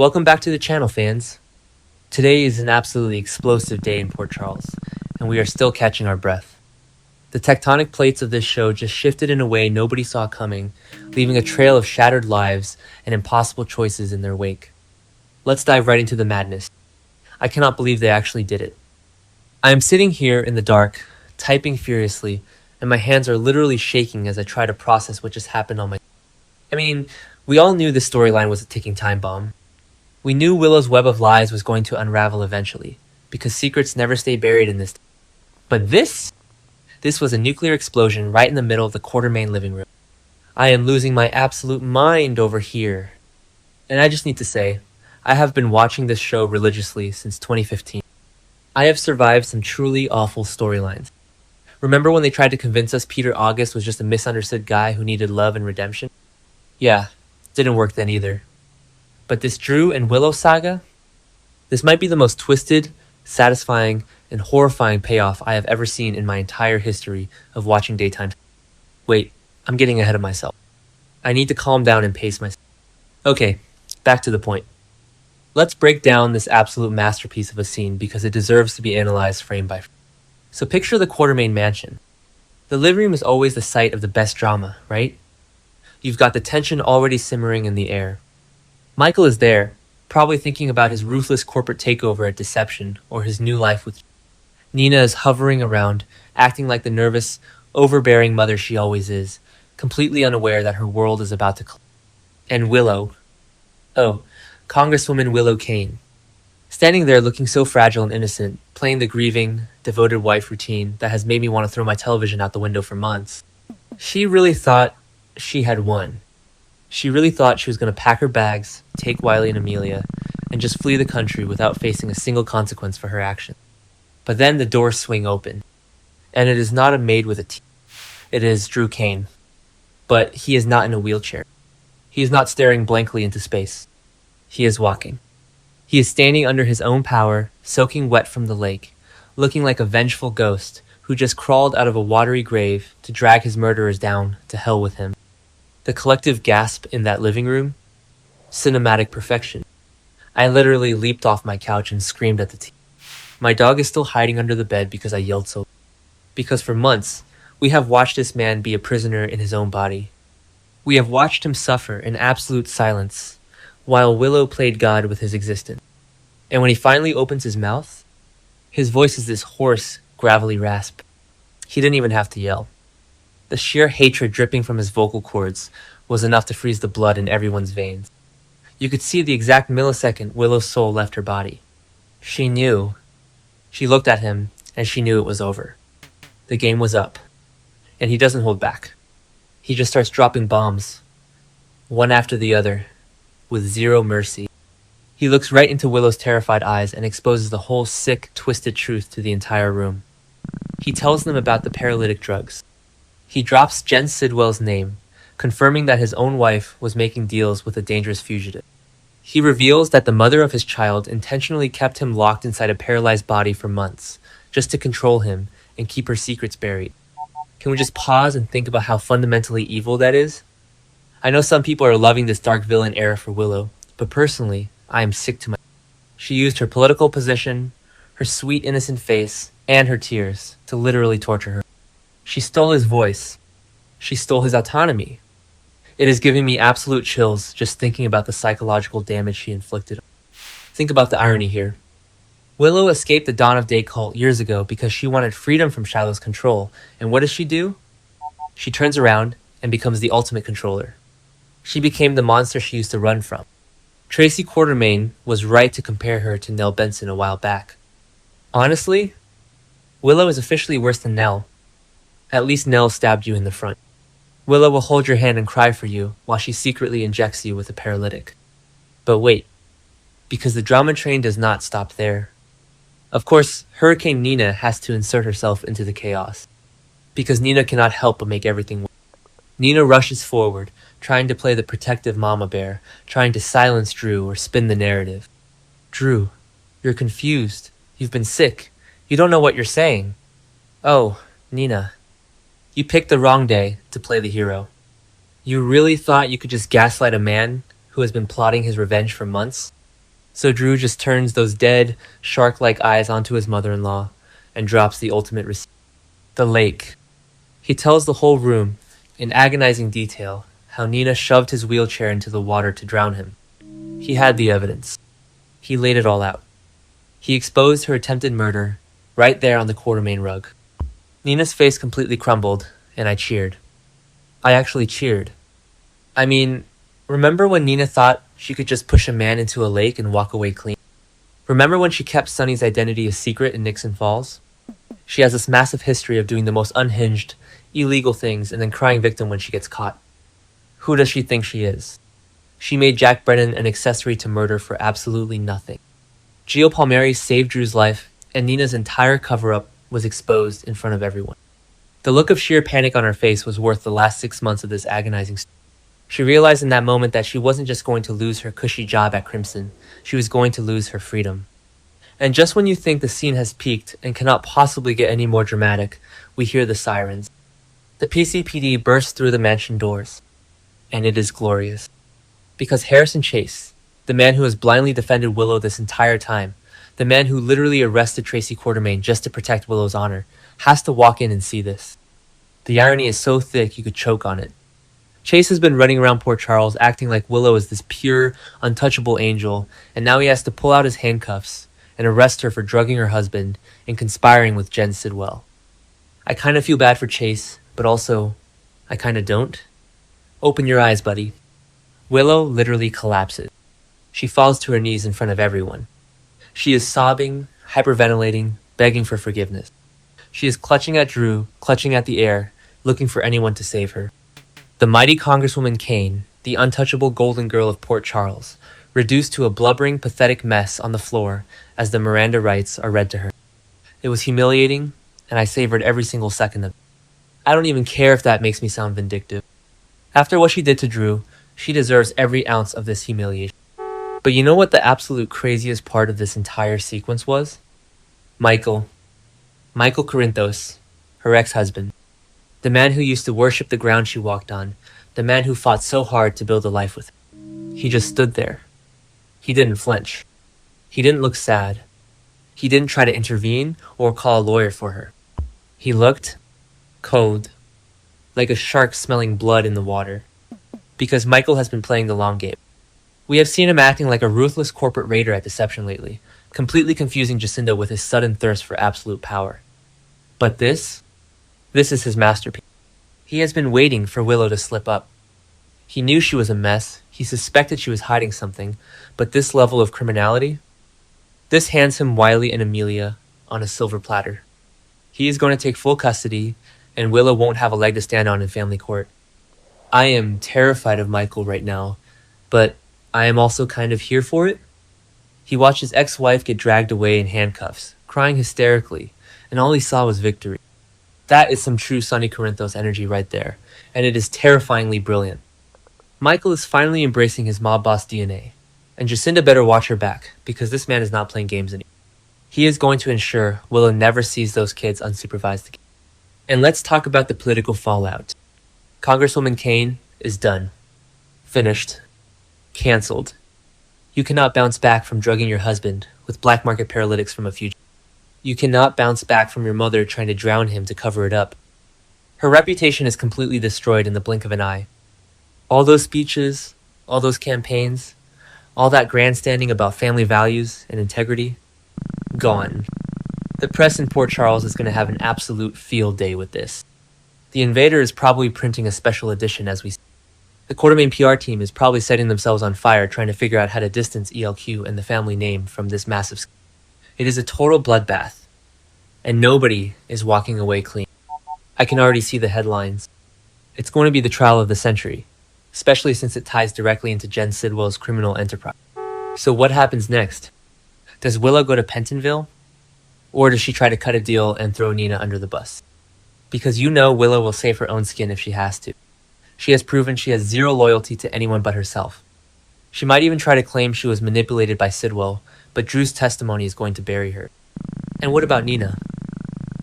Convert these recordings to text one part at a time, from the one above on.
Welcome back to the channel, fans. Today is an absolutely explosive day in Port Charles, and we are still catching our breath. The tectonic plates of this show just shifted in a way nobody saw coming, leaving a trail of shattered lives and impossible choices in their wake. Let's dive right into the madness. I cannot believe they actually did it. I am sitting here in the dark, typing furiously, and my hands are literally shaking as I try to process what just happened on my... we all knew this storyline was a ticking time bomb. We knew Willow's web of lies was going to unravel eventually, because secrets never stay buried in this. But this was a nuclear explosion right in the middle of the Quartermain living room. I am losing my absolute mind over here. And I just need to say, I have been watching this show religiously since 2015. I have survived some truly awful storylines. Remember when they tried to convince us Peter August was just a misunderstood guy who needed love and redemption? Yeah, didn't work then either. But this Drew and Willow saga? This might be the most twisted, satisfying, and horrifying payoff I have ever seen in my entire history of watching daytime. Wait, I'm getting ahead of myself. I need to calm down and pace myself. Okay, back to the point. Let's break down this absolute masterpiece of a scene because it deserves to be analyzed frame by frame. So picture the Quartermain mansion. The living room is always the site of the best drama, right? You've got the tension already simmering in the air. Michael is there, probably thinking about his ruthless corporate takeover at Deception or his new life with... Nina is hovering around, acting like the nervous, overbearing mother she always is, completely unaware that her world is about to collapse. And Willow. Oh, Congresswoman Willow Kane. Standing there looking so fragile and innocent, playing the grieving, devoted wife routine that has made me want to throw my television out the window for months. She really thought she had won. She really thought she was going to pack her bags, take Wiley and Amelia, and just flee the country without facing a single consequence for her actions. But then the doors swing open, and it is not a maid with a T. It is Drew Kane. But he is not in a wheelchair. He is not staring blankly into space. He is walking. He is standing under his own power, soaking wet from the lake, looking like a vengeful ghost who just crawled out of a watery grave to drag his murderers down to hell with him. The collective gasp in that living room? Cinematic perfection. I literally leaped off my couch and screamed at the TV. My dog is still hiding under the bed because I yelled so. Because for months, we have watched this man be a prisoner in his own body. We have watched him suffer in absolute silence, while Willow played God with his existence. And when he finally opens his mouth, his voice is this hoarse, gravelly rasp. He didn't even have to yell. The sheer hatred dripping from his vocal cords was enough to freeze the blood in everyone's veins. You could see the exact millisecond Willow's soul left her body. She knew. She looked at him, and she knew it was over. The game was up. And he doesn't hold back. He just starts dropping bombs, one after the other, with zero mercy. He looks right into Willow's terrified eyes and exposes the whole sick, twisted truth to the entire room. He tells them about the paralytic drugs. He drops Jen Sidwell's name, confirming that his own wife was making deals with a dangerous fugitive. He reveals that the mother of his child intentionally kept him locked inside a paralyzed body for months, just to control him and keep her secrets buried. Can we just pause and think about how fundamentally evil that is? I know some people are loving this dark villain era for Willow, but personally, I am sick to my... She used her political position, her sweet innocent face, and her tears to literally torture her. She stole his voice. She stole his autonomy. It is giving me absolute chills just thinking about the psychological damage she inflicted. Think about the irony here. Willow escaped the Dawn of Day cult years ago because she wanted freedom from Shiloh's control, and what does she do? She turns around and becomes the ultimate controller. She became the monster she used to run from. Tracy Quartermain was right to compare her to Nell Benson a while back. Honestly, Willow is officially worse than Nell. At least Nell stabbed you in the front. Willow will hold your hand and cry for you while she secretly injects you with a paralytic. But wait, because the drama train does not stop there. Of course, Hurricane Nina has to insert herself into the chaos. Because Nina cannot help but make everything work. Nina rushes forward, trying to play the protective mama bear, trying to silence Drew or spin the narrative. Drew, you're confused. You've been sick. You don't know what you're saying. Oh, Nina. You picked the wrong day to play the hero. You really thought you could just gaslight a man who has been plotting his revenge for months? So Drew just turns those dead, shark-like eyes onto his mother-in-law and drops the ultimate receipt. The lake. He tells the whole room, in agonizing detail, how Nina shoved his wheelchair into the water to drown him. He had the evidence. He laid it all out. He exposed her attempted murder right there on the Quartermain rug. Nina's face completely crumbled, and I cheered. I actually cheered. I mean, remember when Nina thought she could just push a man into a lake and walk away clean? Remember when she kept Sonny's identity a secret in Nixon Falls? She has this massive history of doing the most unhinged, illegal things and then crying victim when she gets caught. Who does she think she is? She made Jack Brennan an accessory to murder for absolutely nothing. Gio Palmieri saved Drew's life, and Nina's entire cover-up was exposed in front of everyone. The look of sheer panic on her face was worth the last 6 months of this agonizing story. She realized in that moment that she wasn't just going to lose her cushy job at Crimson, she was going to lose her freedom. And just when you think the scene has peaked and cannot possibly get any more dramatic, we hear the sirens. The PCPD bursts through the mansion doors. And it is glorious. Because Harrison Chase, the man who has blindly defended Willow this entire time, the man who literally arrested Tracy Quartermain just to protect Willow's honor, has to walk in and see this. The irony is so thick you could choke on it. Chase has been running around Port Charles acting like Willow is this pure, untouchable angel, and now he has to pull out his handcuffs and arrest her for drugging her husband and conspiring with Jen Sidwell. I kind of feel bad for Chase, but also, I kind of don't. Open your eyes, buddy. Willow literally collapses. She falls to her knees in front of everyone. She is sobbing, hyperventilating, begging for forgiveness. She is clutching at Drew, clutching at the air, looking for anyone to save her. The mighty Congresswoman Kane, the untouchable golden girl of Port Charles, reduced to a blubbering, pathetic mess on the floor as the Miranda rights are read to her. It was humiliating, and I savored every single second of it. I don't even care if that makes me sound vindictive. After what she did to Drew, she deserves every ounce of this humiliation. But you know what the absolute craziest part of this entire sequence was? Michael Corinthos, her ex-husband. The man who used to worship the ground she walked on. The man who fought so hard to build a life with her. He just stood there. He didn't flinch. He didn't look sad. He didn't try to intervene or call a lawyer for her. He looked cold, like a shark smelling blood in the water. Because Michael has been playing the long game. We have seen him acting like a ruthless corporate raider at Deception lately, completely confusing Jacinda with his sudden thirst for absolute power. But this is his masterpiece. He has been waiting for Willow to slip up. He knew she was a mess, he suspected she was hiding something, but this level of criminality? This hands him Wiley and Amelia on a silver platter. He is going to take full custody, and Willow won't have a leg to stand on in family court. I am terrified of Michael right now, but I am also kind of here for it. He watched his ex-wife get dragged away in handcuffs, crying hysterically, and all he saw was victory. That is some true Sonny Corinthos energy right there, and it is terrifyingly brilliant. Michael is finally embracing his mob boss DNA, and Jacinda better watch her back, because this man is not playing games anymore. He is going to ensure Willow never sees those kids unsupervised again. And let's talk about the political fallout. Congresswoman Kane is done. Finished. Cancelled. You cannot bounce back from drugging your husband with black market paralytics from a fugitive. You cannot bounce back from your mother trying to drown him to cover it up. Her reputation is completely destroyed in the blink of an eye. All those speeches, all those campaigns, all that grandstanding about family values and integrity, gone. The press in Port Charles is going to have an absolute field day with this. The Invader is probably printing a special edition as we speak. The Quartermain PR team is probably setting themselves on fire trying to figure out how to distance ELQ and the family name from this massive scandal. It is a total bloodbath, and nobody is walking away clean. I can already see the headlines. It's going to be the trial of the century, especially since it ties directly into Jen Sidwell's criminal enterprise. So what happens next? Does Willow go to Pentonville? Or does she try to cut a deal and throw Nina under the bus? Because you know Willow will save her own skin if she has to. She has proven she has zero loyalty to anyone but herself. She might even try to claim she was manipulated by Sidwell, but Drew's testimony is going to bury her. And what about Nina?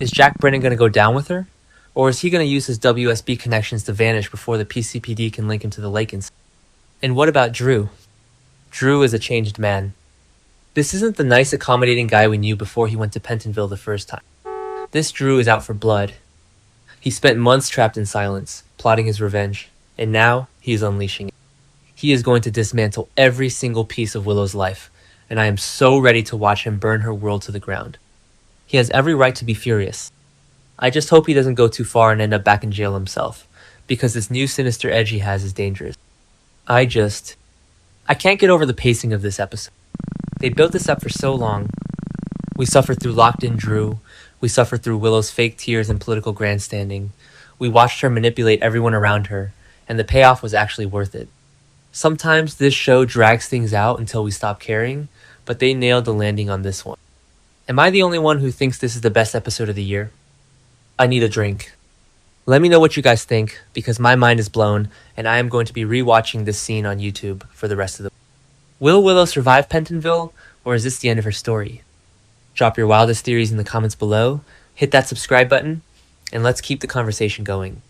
Is Jack Brennan going to go down with her? Or is he going to use his WSB connections to vanish before the PCPD can link him to the Lakins? And what about Drew? Drew is a changed man. This isn't the nice, accommodating guy we knew before he went to Pentonville the first time. This Drew is out for blood. He spent months trapped in silence, plotting his revenge, and now he is unleashing it. He is going to dismantle every single piece of Willow's life, and I am so ready to watch him burn her world to the ground. He has every right to be furious. I just hope he doesn't go too far and end up back in jail himself, because this new sinister edge he has is dangerous. I can't get over the pacing of this episode. They built this up for so long. We suffered through locked-in Drew. We suffered through Willow's fake tears and political grandstanding. We watched her manipulate everyone around her, and the payoff was actually worth it. Sometimes this show drags things out until we stop caring, but they nailed the landing on this one. Am I the only one who thinks this is the best episode of the year? I need a drink. Let me know what you guys think, because my mind is blown, and I am going to be rewatching this scene on YouTube for the rest of the week. Will Willow survive Pentonville, or is this the end of her story? Drop your wildest theories in the comments below, hit that subscribe button, and let's keep the conversation going.